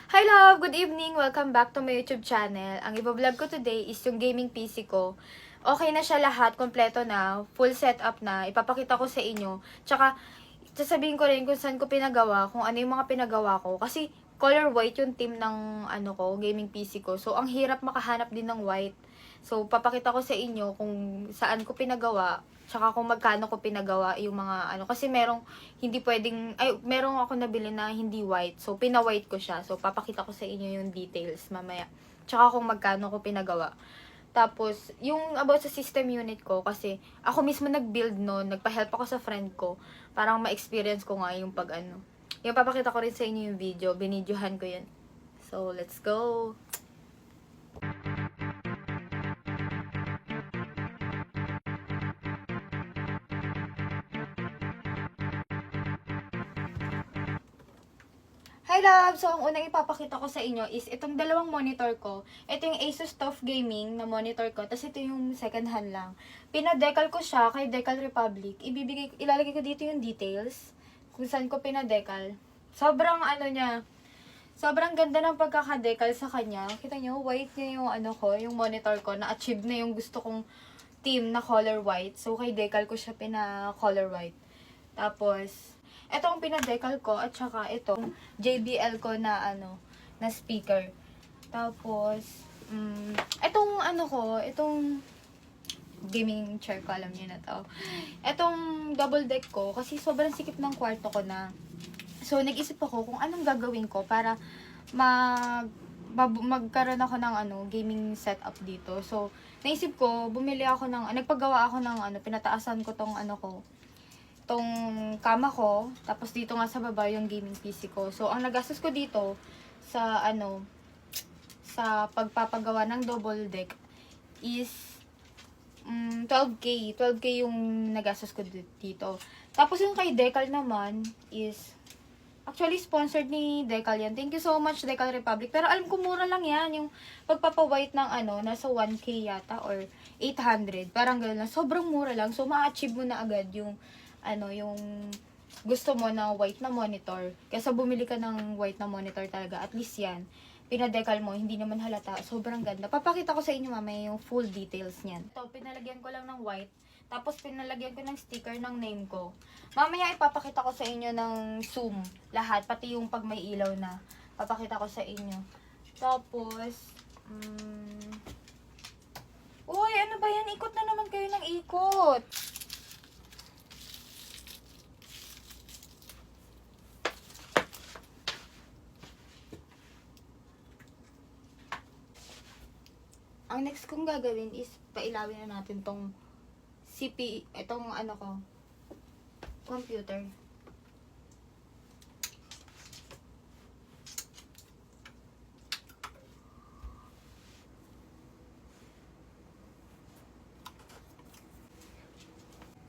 Hi love! Good evening! Welcome back to my YouTube channel. Ang iba-vlog ko today is yung gaming PC ko. Okay na siya lahat, kompleto na, full setup na, ipapakita ko sa inyo. Tsaka, sasabihin ko rin kung saan ko pinagawa, kung ano yung mga pinagawa ko. Kasi, color white yung team ng gaming PC ko. So, ang hirap makahanap din ng white. So, papakita ko sa inyo kung saan ko pinagawa, tsaka kung magkano ko pinagawa yung mga kasi hindi pwedeng, merong ako nabili na hindi white. So, pina-white ko siya. So, papakita ko sa inyo yung details mamaya. Tsaka kung magkano ko pinagawa. Tapos, yung about sa system unit ko, kasi ako mismo nag-build noon, nagpa-help ako sa friend ko, parang ma-experience ko nga yung Yung papakita ko rin sa inyo yung video, binidyohan ko yun. So, let's go! Hi love! So, ang unang ipapakita ko sa inyo is itong dalawang monitor ko. Ito yung Asus TUF Gaming na monitor ko. Tapos ito yung second hand lang. Pina-decal ko siya kay Decal Republic. Ilalagay ko dito yung details kung saan ko pina-decal. Sobrang sobrang ganda ng pagkaka-decal sa kanya. Kita nyo, white niya yung yung monitor ko. Na-achieve na yung gusto kong theme na color white. So, kay Decal ko siya pina-color white. Tapos, ito ang pina-decal ko at saka itong JBL ko na na speaker. Tapos, itong gaming chair ko, alam niyo na to. Itong double deck ko, kasi sobrang sikip ng kwarto ko na. So, nag-isip ako kung anong gagawin ko para magkaroon ako ng gaming setup dito. So, naisip ko, nagpagawa ako ng pinataasan ko tong tong kama ko, tapos dito nga sa baba yung gaming PC ko. So, ang nagastos ko dito sa sa pagpapagawa ng double deck is 12K. 12K yung nagastos ko dito. Tapos yung kay Decal naman is actually sponsored ni Decal yan. Thank you so much Decal Republic. Pero alam ko mura lang yan yung pagpapa-white ng nasa 1K yata or 800. Parang gano'n lang. Sobrang mura lang. So ma-achieve mo na agad yung yung gusto mo na white na monitor. Kaysa bumili ka ng white na monitor talaga, at least yan, pinadecal mo, hindi naman halata. Sobrang ganda. Papakita ko sa inyo mamaya yung full details niyan. Ito, pinalagyan ko lang ng white. Tapos pinalagyan ko ng sticker ng name ko. Mamaya ipapakita ko sa inyo ng zoom. Lahat, pati yung pag may ilaw na. Papakita ko sa inyo. Tapos, uy, ano ba yan? Ikot na naman kayo ng ikot. Ang next kong gagawin is pailawin na natin tong itong computer.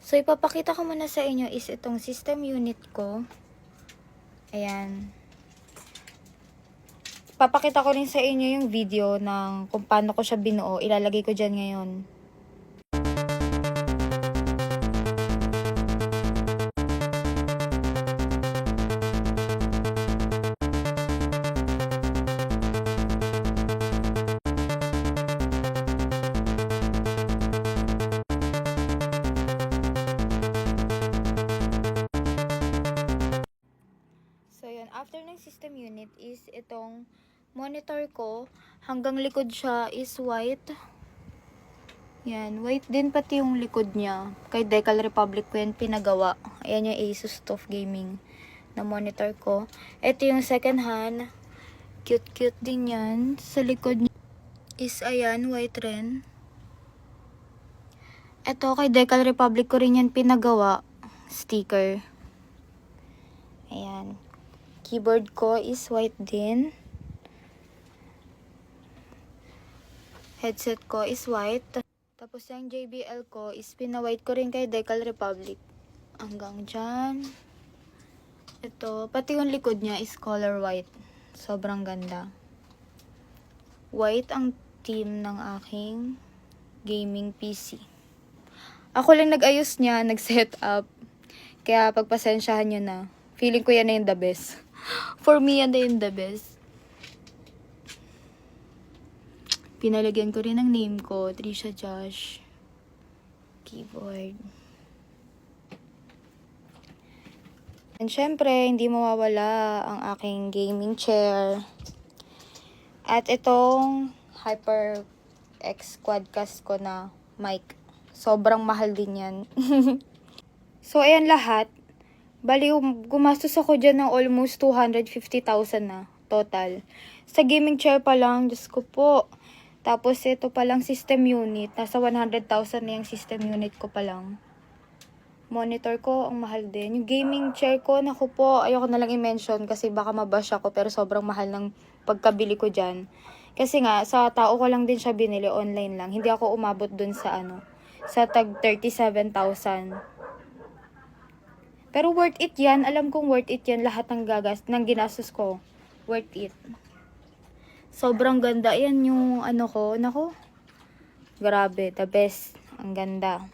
So, ipapakita ko muna sa inyo is itong system unit ko. Ayan. Papakita ko rin sa inyo yung video ng kung paano ko siya binuo. Ilalagay ko dyan ngayon. So, yun. After ng system unit is itong monitor ko, hanggang likod siya is white. Yan, white din pati yung likod niya. Kay Decal Republic ko yan pinagawa. Ayan yung Asus TUF Gaming na monitor ko. Ito yung second hand. Cute-cute din yan. Sa likod niya is ayan, white rin. Ito kay Decal Republic ko rin yan pinagawa. Sticker. Ayan. Keyboard ko is white din. Headset ko is white. Tapos yung JBL ko is pina-white ko rin kay Decal Republic. Hanggang dyan. Ito, pati yung likod niya is color white. Sobrang ganda. White ang theme ng aking gaming PC. Ako lang nag-ayos niya, nag-set up. Kaya pagpasensyahan nyo na. Feeling ko yan na yung the best. For me, yan na yung the best. Pinalagyan ko rin ang name ko, Trisha Josh. Keyboard. And syempre, hindi mawawala ang aking gaming chair. At itong HyperX Quadcast ko na mic. Sobrang mahal din yan. So, ayan lahat. Bali, gumastos ako dyan ng almost 250,000 na total. Sa gaming chair pa lang, Diyos ko po. Tapos, ito palang system unit. Nasa 100,000 na yung system unit ko pa lang. Monitor ko, ang mahal din. Yung gaming chair ko, naku po, ayoko na lang i-mention kasi baka mabash ako pero sobrang mahal ng pagkabili ko dyan. Kasi nga, sa tao ko lang din siya binili, online lang. Hindi ako umabot dun sa sa tag 37,000. Pero worth it yan. Alam kong worth it yan. Lahat ng ginastos ko. Worth it. Sobrang ganda. Yan yung ko. Nako. Grabe. The best. Ang ganda.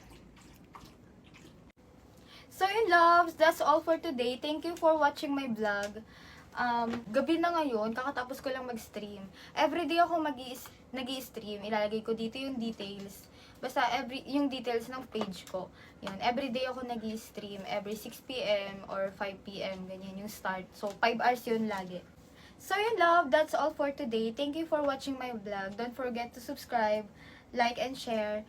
So yun loves. That's all for today. Thank you for watching my vlog. Gabi na ngayon. Kakatapos ko lang mag-stream. Everyday ako nag-i-stream. Ilalagay ko dito yung details. Basta yung details ng page ko. Yan, everyday ako nag-i-stream. Every 6 p.m. or 5 p.m. Ganyan yung start. So, 5 hours yun lagi. So, yun love. That's all for today. Thank you for watching my vlog. Don't forget to subscribe, like, and share.